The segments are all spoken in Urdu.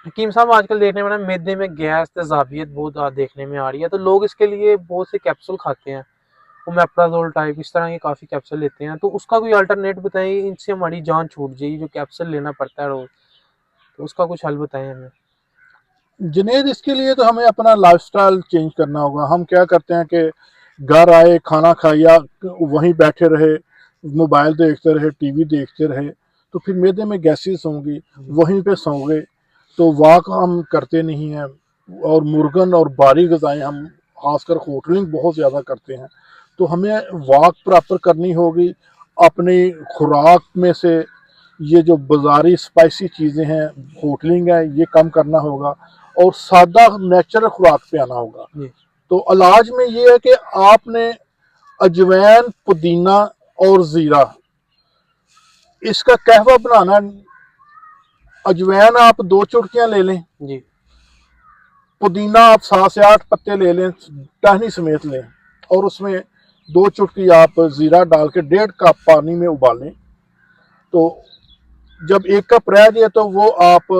حکیم صاحب آج کل دیکھنے میں میدے میں گیس تیزابیت بہت دیکھنے میں آ رہی ہے، تو لوگ اس کے لیے بہت سے کیپسول کھاتے ہیں، اومیپرازول ٹائپ اس طرح کے کافی کیپسول لیتے ہیں، تو اس کا کوئی الٹرنیٹ بتائیں، ان سے ہماری جان چھوٹ جائے گی جو کیپسول لینا پڑتا ہے روز، تو اس کا کچھ حل بتائیں ہمیں۔ جنید اس کے لیے تو ہمیں اپنا لائف سٹائل چینج کرنا ہوگا۔ ہم کیا کرتے ہیں کہ گھر آئے کھانا کھایا وہیں بیٹھے رہے، موبائل دیکھتے رہے، ٹی وی دیکھتے رہے، تو پھر معدے میں گیسز ہوں گی، وہیں پہ سو گئے، تو واک ہم کرتے نہیں ہیں، اور مرغن اور باری غذائیں ہم خاص کر ہوٹلنگ بہت زیادہ کرتے ہیں، تو ہمیں واک پراپر کرنی ہوگی۔ اپنی خوراک میں سے یہ جو بازاری اسپائسی چیزیں ہیں، ہوٹلنگ ہے، یہ کم کرنا ہوگا، اور سادہ نیچرل خوراک پہ آنا ہوگا۔ جی تو علاج میں یہ ہے کہ آپ نے اجوین، پودینہ اور زیرہ، اس کا قہوہ بنانا ہے۔ اجوین آپ 2 چٹکیاں لے لیں، جی پودینہ آپ 7 سے 8 پتے لے لیں، ٹہنی سمیت لیں، اور اس میں 2 چٹکی آپ زیرہ ڈال کے 1.5 کپ پانی میں ابالیں، تو جب 1 کپ رہ جائے تو وہ آپ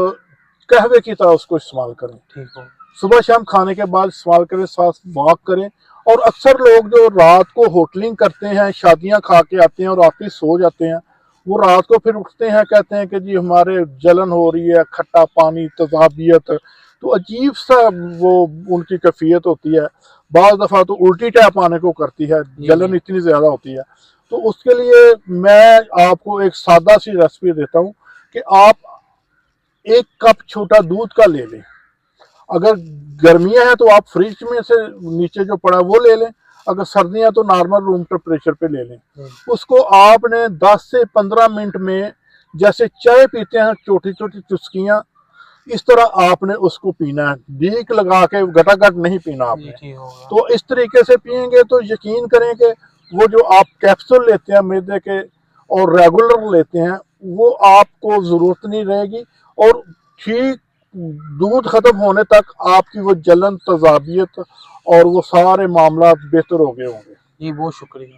قہوے کی طرح اس کو استعمال کریں، ٹھیک ہو صبح شام کھانے کے بعد استعمال کریں، ساتھ واک کریں۔ اور اکثر لوگ جو رات کو ہوٹلنگ کرتے ہیں، شادیاں کھا کے آتے ہیں اور رات ہی سو جاتے ہیں، وہ رات کو پھر اٹھتے ہیں، کہتے ہیں کہ جی ہمارے جلن ہو رہی ہے، کھٹا پانی، تذابیت، تو عجیب سا وہ ان کی کیفیت ہوتی ہے۔ بعض دفعہ تو الٹی ٹیپ آنے کو کرتی ہے، جی جی جلن اتنی زیادہ ہوتی ہے۔ تو اس کے لیے میں آپ کو ایک سادہ سی ریسپی دیتا ہوں کہ آپ 1 کپ چھوٹا دودھ کا لے لیں۔ اگر گرمیاں ہیں تو آپ فریج میں سے نیچے جو پڑا وہ لے لیں، اگر سردیاں تو نارمل روم ٹمپریچر پہ لے لیں۔ اس کو آپ نے 10 سے 15 منٹ میں، جیسے چائے پیتے ہیں چھوٹی چھوٹی چسکیاں، اس طرح آپ نے اس کو پینا ہے، ڈیک لگا کے گٹا گٹ نہیں پینا آپ جی نے۔ ٹھیک ہوگا۔ تو اس طریقے سے پئیں گے تو یقین کریں کہ وہ جو آپ کیپسول لیتے ہیں معدے کے اور ریگولر لیتے ہیں، وہ آپ کو ضرورت نہیں رہے گی، اور ٹھیک دودھ ختم ہونے تک آپ کی وہ جلن، تذابیت اور وہ سارے معاملات بہتر ہو گئے ہوں گے۔ جی بہت شکریہ۔